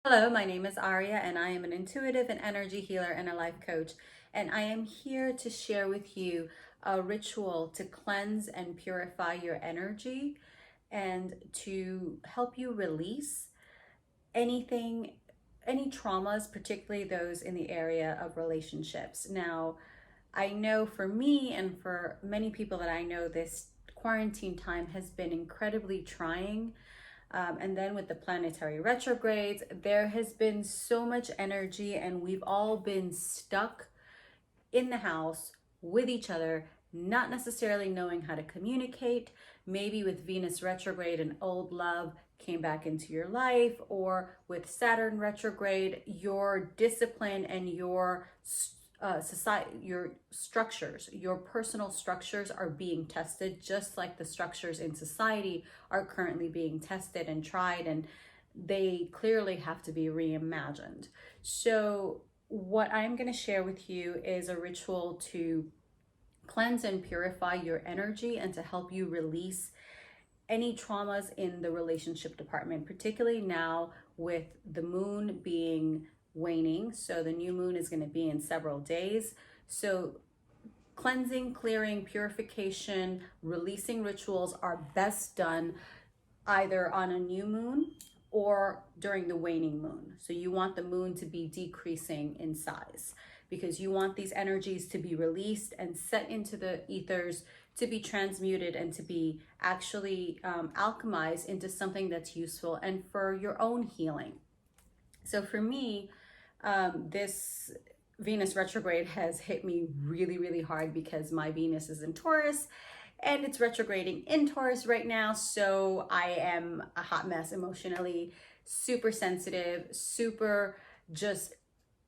Hello, my name is Aurea, and I am an intuitive and energy healer and a life coach. And I am here to share with you a ritual to cleanse and purify your energy and to help you release anything, any traumas, particularly those in the area of relationships. Now, I know for me and for many people that I know, this quarantine time has been incredibly trying. And then with the planetary retrogrades, there has been so much energy, and we've all been stuck in the house with each other, not necessarily knowing how to communicate. Maybe with Venus retrograde, an old love came back into your life, or with Saturn retrograde, your discipline and your society, your structures, your personal structures are being tested, just like the structures in society are currently being tested and tried, and they clearly have to be reimagined. So what I'm going to share with you is a ritual to cleanse and purify your energy and to help you release any traumas in the relationship department, particularly now with the moon being waning. So the new moon is going to be in several days. So cleansing, clearing, purification, releasing rituals are best done either on a new moon or during the waning moon. So you want the moon to be decreasing in size because you want these energies to be released and set into the ethers, to be transmuted and to be actually alchemized into something that's useful and for your own healing. So for me, this Venus retrograde has hit me really, really hard because my Venus is in Taurus and it's retrograding in Taurus right now. So I am a hot mess emotionally, super sensitive, super just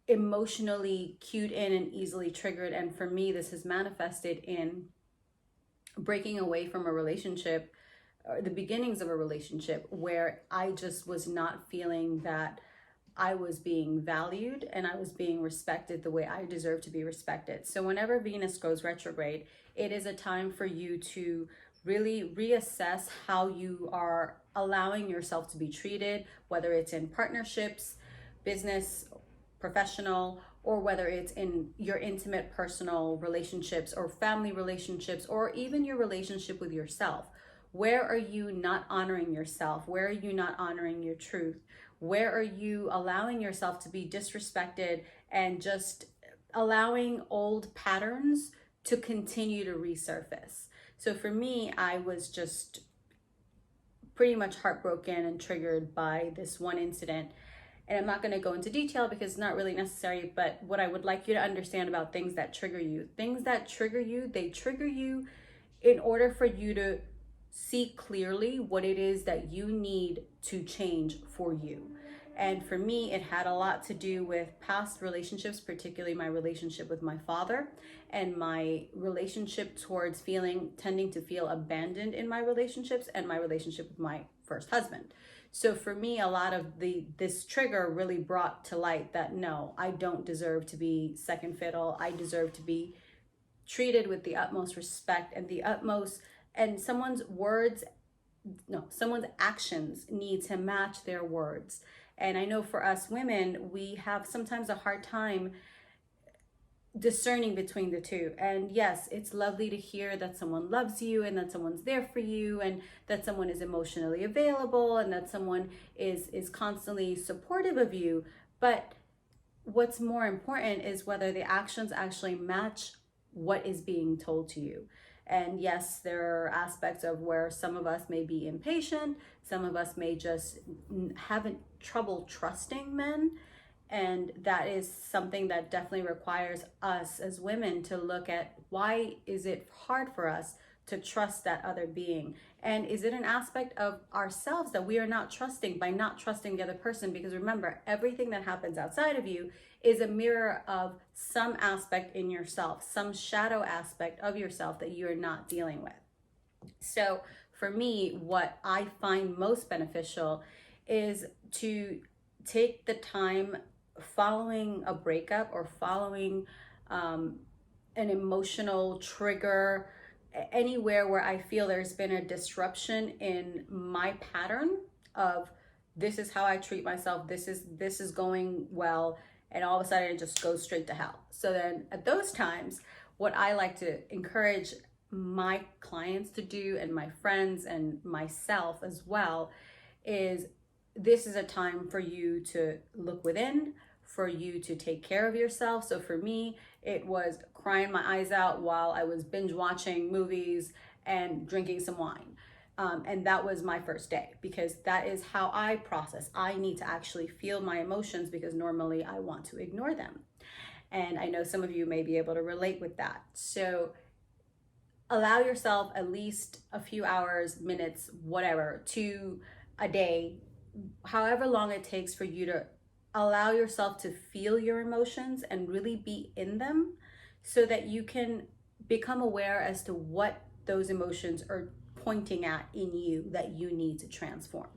emotionally cued in and easily triggered. And for me, this has manifested in breaking away from a relationship, or the beginnings of a relationship, where I just was not feeling that I was being valued and I was being respected the way I deserve to be respected. So whenever Venus goes retrograde, it is a time for you to really reassess how you are allowing yourself to be treated, whether it's in partnerships, business, professional, or whether it's in your intimate personal relationships or family relationships, or even your relationship with yourself. Where are you not honoring yourself? Where are you not honoring your truth? Where are you allowing yourself to be disrespected and just allowing old patterns to continue to resurface? So for me, I was just pretty much heartbroken and triggered by this one incident. And I'm not going to go into detail because it's not really necessary, but what I would like you to understand about things that trigger you, they trigger you in order for you to see clearly what it is that you need to change for you. And for me, it had a lot to do with past relationships, particularly my relationship with my father and my relationship towards tending to feel abandoned in my relationships, and my relationship with my first husband. So for me, a lot of this trigger really brought to light that no, I don't deserve to be second fiddle. I deserve to be treated with the utmost respect and the utmost, and someone's actions need to match their words. And I know for us women, we have sometimes a hard time discerning between the two. And yes, it's lovely to hear that someone loves you and that someone's there for you and that someone is emotionally available and that someone is constantly supportive of you. But what's more important is whether the actions actually match what is being told to you. And yes, there are aspects of where some of us may be impatient, some of us may just have trouble trusting men. And that is something that definitely requires us as women to look at, why is it hard for us to trust that other being? And is it an aspect of ourselves that we are not trusting by not trusting the other person? Because remember, everything that happens outside of you is a mirror of some aspect in yourself, some shadow aspect of yourself that you're not dealing with. So for me, what I find most beneficial is to take the time following a breakup or following an emotional trigger, anywhere where I feel there's been a disruption in my pattern of this is how I treat myself. This is going well. And all of a sudden it just goes straight to hell. So then at those times, what I like to encourage my clients to do, and my friends and myself as well, is this is a time for you to look within, for you to take care of yourself. So for me, it was crying my eyes out while I was binge watching movies and drinking some wine. And that was my first day, because that is how I process. I need to actually feel my emotions, because normally I want to ignore them. And I know some of you may be able to relate with that. So allow yourself at least a few hours, minutes, whatever, to a day, however long it takes for you to allow yourself to feel your emotions and really be in them, so that you can become aware as to what those emotions are pointing at in you that you need to transform.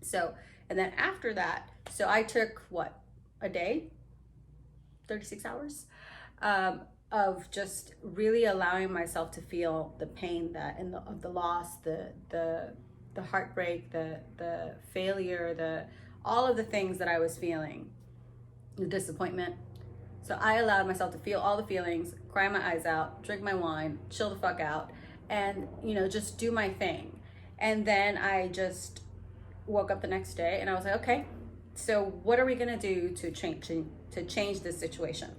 So, and then after that, so I took what, a day, 36 hours, of just really allowing myself to feel the pain that and of the loss, the heartbreak, the failure, the all of the things that I was feeling, the disappointment. So I allowed myself to feel all the feelings, cry my eyes out, drink my wine, chill the fuck out, and just do my thing. And then I just woke up the next day and I was like, okay, so what are we gonna do to change this situation?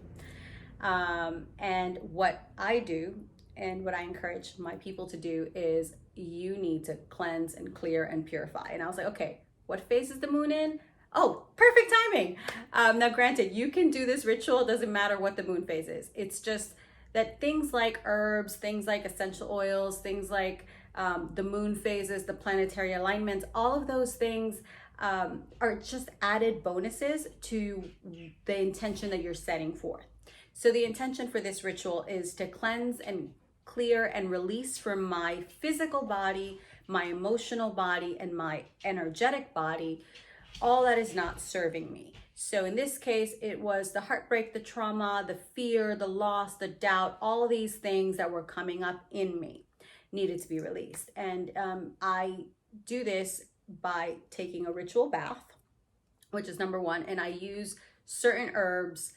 And what I do, and what I encourage my people to do, is you need to cleanse and clear and purify. And I was like, okay, what phase is the moon in? Oh, perfect timing. Now, granted, you can do this ritual. It doesn't matter what the moon phase is. It's just that things like herbs, things like essential oils, things like the moon phases, the planetary alignments, all of those things are just added bonuses to the intention that you're setting forth. So the intention for this ritual is to cleanse and clear and release from my physical body, my emotional body, and my energetic body all that is not serving me. So in this case, it was the heartbreak, the trauma, the fear, the loss, the doubt, all of these things that were coming up in me needed to be released. And I do this by taking a ritual bath, which is number one. And I use certain herbs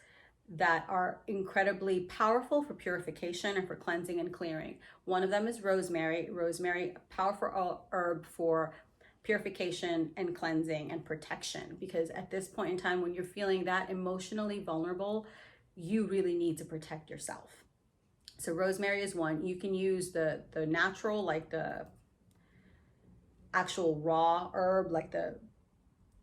that are incredibly powerful for purification and for cleansing and clearing. One of them is rosemary. Rosemary, a powerful herb for purification and cleansing and protection, because at this point in time, when you're feeling that emotionally vulnerable, you really need to protect yourself. So rosemary is one. You can use the natural, like the actual raw herb, like the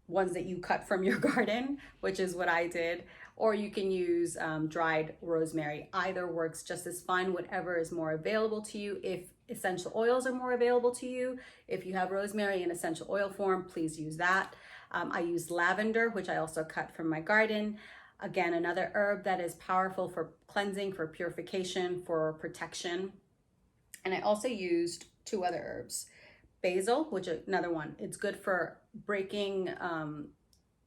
ones that you cut from your garden, which is what I did, or you can use dried rosemary. Either works just as fine, whatever is more available to you. If essential oils are more available to you, if you have rosemary in essential oil form, please use that. I use lavender, which I also cut from my garden. Again, another herb that is powerful for cleansing, for purification, for protection. And I also used two other herbs. Basil, which is another one. It's good for breaking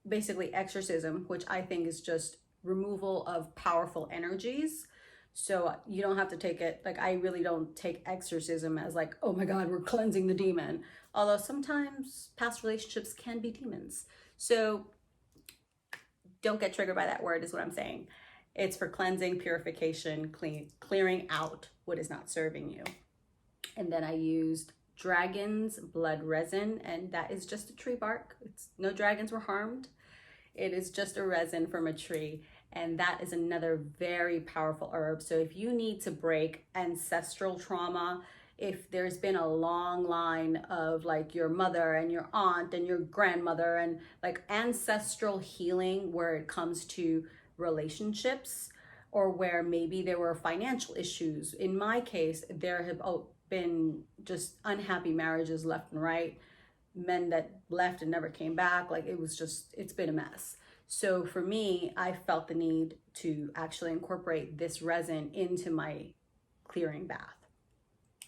basically exorcism, which I think is just removal of powerful energies. So you don't have to take it, like I really don't take exorcism as like, oh my God, we're cleansing the demon. Although sometimes past relationships can be demons. So don't get triggered by that word is what I'm saying. It's for cleansing, purification, clearing out what is not serving you. And then I used dragon's blood resin, and that is just a tree bark. It's no dragons were harmed. It is just a resin from a tree, and that is another very powerful herb. So if you need to break ancestral trauma, if there's been a long line of like your mother and your aunt and your grandmother and like ancestral healing where it comes to relationships, or where maybe there were financial issues. In my case, there have been just unhappy marriages left and right, men that left and never came back. Like it's been a mess. So for me, I felt the need to actually incorporate this resin into my clearing bath.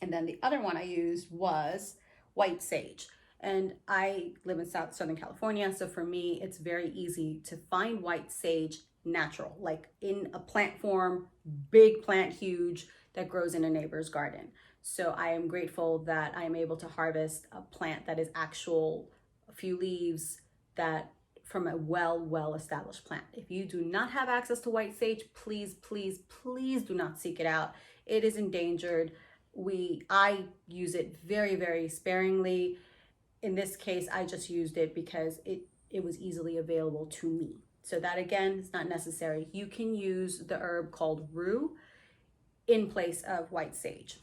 And then the other one I used was white sage. And I live in Southern California. So for me, it's very easy to find white sage natural, like in a plant form, big plant, huge, that grows in a neighbor's garden. So I am grateful that I am able to harvest a plant that is actual, a few leaves, that from a well established plant. If you do not have access to white sage, please, please, please do not seek it out. It is endangered. I use it very, very sparingly. In this case, I just used it because it was easily available to me. So that again is not necessary. You can use the herb called rue in place of white sage.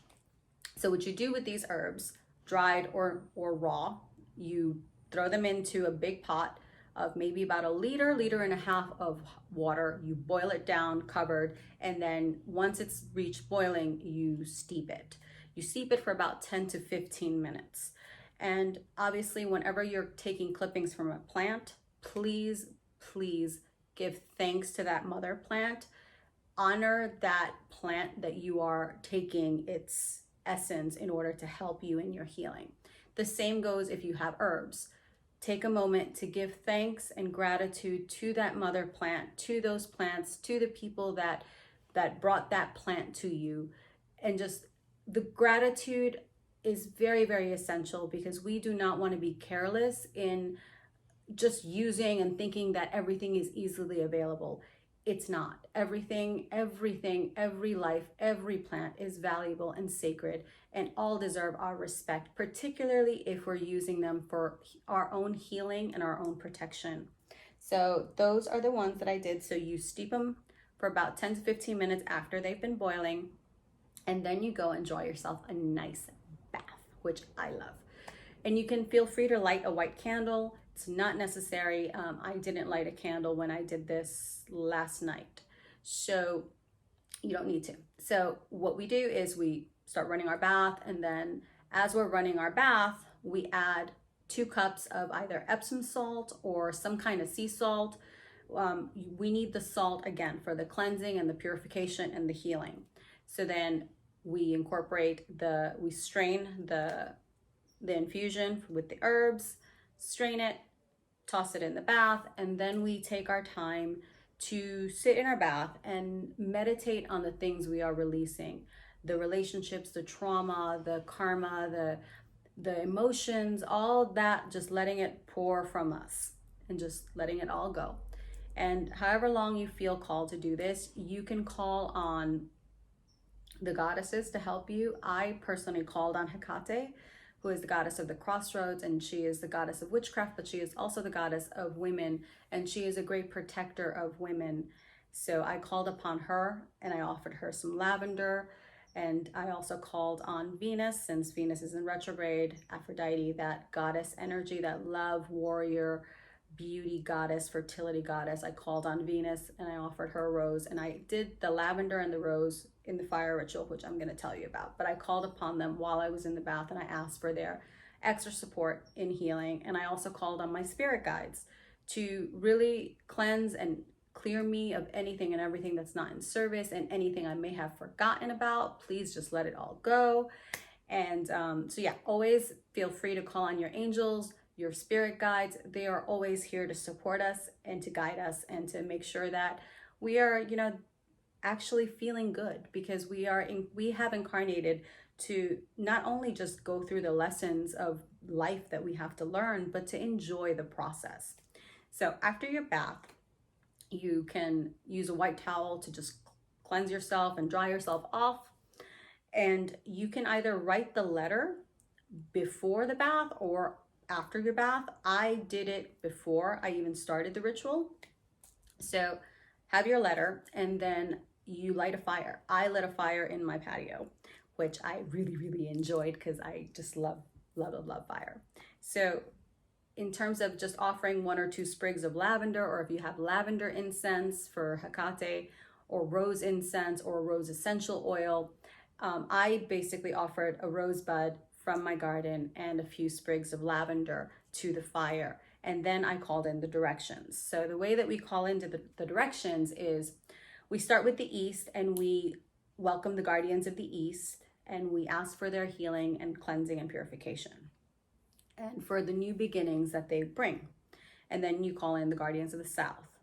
So what you do with these herbs, dried or raw, you throw them into a big pot of maybe about a liter and a half of water. You boil it down covered, and then once it's reached boiling, you steep it. You steep it for about 10 to 15 minutes. And obviously, whenever you're taking clippings from a plant, please, please give thanks to that mother plant. Honor that plant that you are taking its essence in order to help you in your healing. The same goes if you have herbs. Take a moment to give thanks and gratitude to that mother plant, to those plants, to the people that brought that plant to you. And just the gratitude is very, very essential, because we do not want to be careless in just using and thinking that everything is easily available. It's not. Everything, every life, every plant is valuable and sacred, and all deserve our respect, particularly if we're using them for our own healing and our own protection. So those are the ones that I did. So you steep them for about 10 to 15 minutes after they've been boiling, and then you go enjoy yourself a nice bath, which I love. And you can feel free to light a white candle. It's not necessary. I didn't light a candle when I did this last night, so you don't need to. So what we do is we start running our bath, and then as we're running our bath, we add 2 cups of either Epsom salt or some kind of sea salt. We need the salt again for the cleansing and the purification and the healing. So then we we strain the infusion with the herbs, strain it, toss it in the bath, and then we take our time to sit in our bath and meditate on the things we are releasing, the relationships, the trauma, the karma, the emotions, all that, just letting it pour from us and just letting it all go. And however long you feel called to do this, you can call on the goddesses to help you. I personally called on Hecate, who is the goddess of the crossroads, and she is the goddess of witchcraft, but she is also the goddess of women, and she is a great protector of women. So I called upon her, and I offered her some lavender, and I also called on Venus, since Venus is in retrograde, Aphrodite, that goddess energy, that love, warrior, beauty goddess, fertility goddess. I called on Venus, and I offered her a rose, and I did the lavender and the rose in the fire ritual, which I'm going to tell you about. But I called upon them while I was in the bath, and I asked for their extra support in healing. And I also called on my spirit guides to really cleanse and clear me of anything and everything that's not in service, and anything I may have forgotten about. Please just let it all go. And so yeah, always feel free to call on your angels, your spirit guides. They are always here to support us and to guide us and to make sure that we are, actually feeling good, because we have incarnated to not only just go through the lessons of life that we have to learn, but to enjoy the process. So after your bath, you can use a white towel to just cleanse yourself and dry yourself off. And you can either write the letter before the bath or after your bath. I did it before I even started the ritual. So have your letter, and then you light a fire. I lit a fire in my patio, which I really, really enjoyed, because I just love fire. So in terms of just offering 1 or 2 sprigs of lavender, or if you have lavender incense for Hecate, or rose incense or rose essential oil, I basically offered a rosebud from my garden and a few sprigs of lavender to the fire. And then I called in the directions. So the way that we call into the directions is we start with the east, and we welcome the guardians of the east, and we ask for their healing and cleansing and purification, and for the new beginnings that they bring. And then you call in the guardians of the south.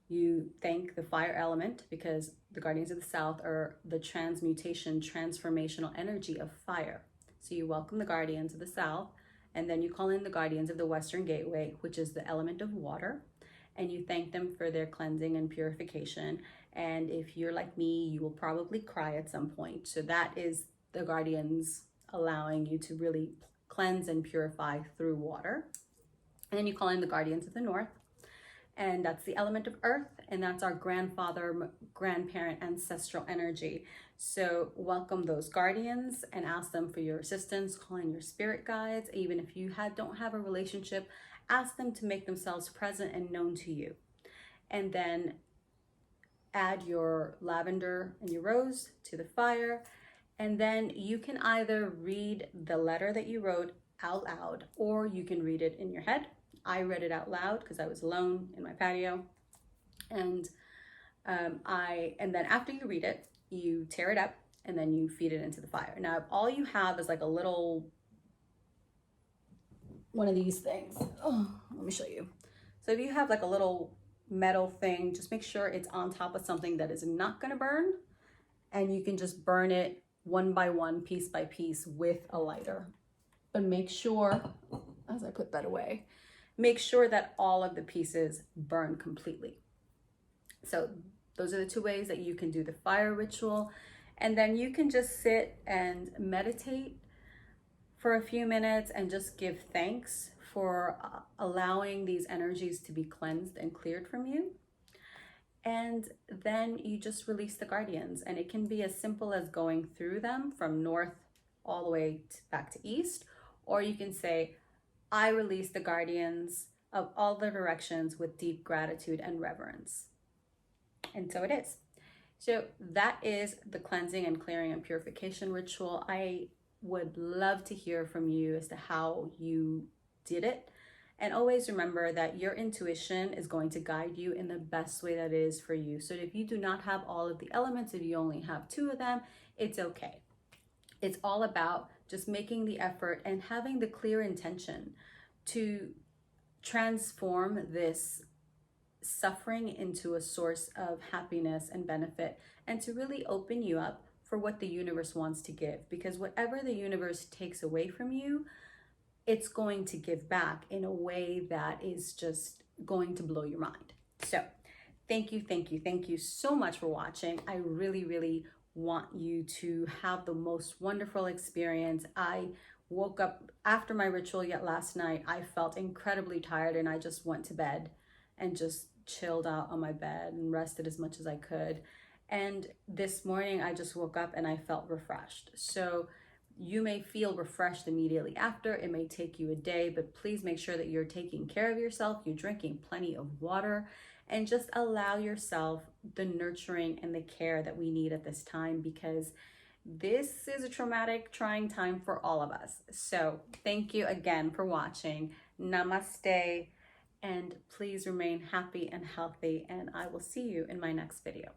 You thank the fire element, because the guardians of the south are the transmutation, transformational energy of fire. So you welcome the guardians of the south, And then you call in the guardians of the Western Gateway, which is the element of water, and you thank them for their cleansing and purification. And if you're like me, you will probably cry at some point. So that is the guardians allowing you to really cleanse and purify through water. And then you call in the guardians of the North, and that's the element of earth, and that's our grandfather, grandparent, ancestral energy. So welcome those guardians and ask them for your assistance. Call in your spirit guides. Even if you don't have a relationship, ask them to make themselves present and known to you. And then add your lavender and your rose to the fire. And then you can either read the letter that you wrote out loud, or you can read it in your head. I read it out loud because I was alone in my patio. And then after you read it, you tear it up and then you feed it into the fire. Now, if all you have is like a little one of these things, let me show you. So if you have like a little metal thing, just make sure it's on top of something that is not going to burn, and you can just burn it one by one, piece by piece with a lighter. But make sure, as I put that away, make sure that all of the pieces burn completely. So those are the two ways that you can do the fire ritual. And then you can just sit and meditate for a few minutes and just give thanks for allowing these energies to be cleansed and cleared from you. And then you just release the guardians, and it can be as simple as going through them from north all the way back to east, or you can say, I release the guardians of all the directions with deep gratitude and reverence. And so it is. So that is the cleansing and clearing and purification ritual. I would love to hear from you as to how you did it. And always remember that your intuition is going to guide you in the best way that is for you. So if you do not have all of the elements, if you only have 2 of them, it's okay. It's all about just making the effort and having the clear intention to transform this suffering into a source of happiness and benefit, and to really open you up for what the universe wants to give. Because whatever the universe takes away from you, it's going to give back in a way that is just going to blow your mind. So thank you so much for watching. I really want you to have the most wonderful experience. I woke up after my ritual yet last night. I felt incredibly tired, and I just went to bed and just chilled out on my bed and rested as much as I could. And this morning I just woke up and I felt refreshed. So you may feel refreshed immediately after. It may take you a day, but please make sure that you're taking care of yourself. You're drinking plenty of water, and just allow yourself the nurturing and the care that we need at this time, because this is a traumatic, trying time for all of us. So thank you again for watching. Namaste, and please remain happy and healthy, and I will see you in my next video.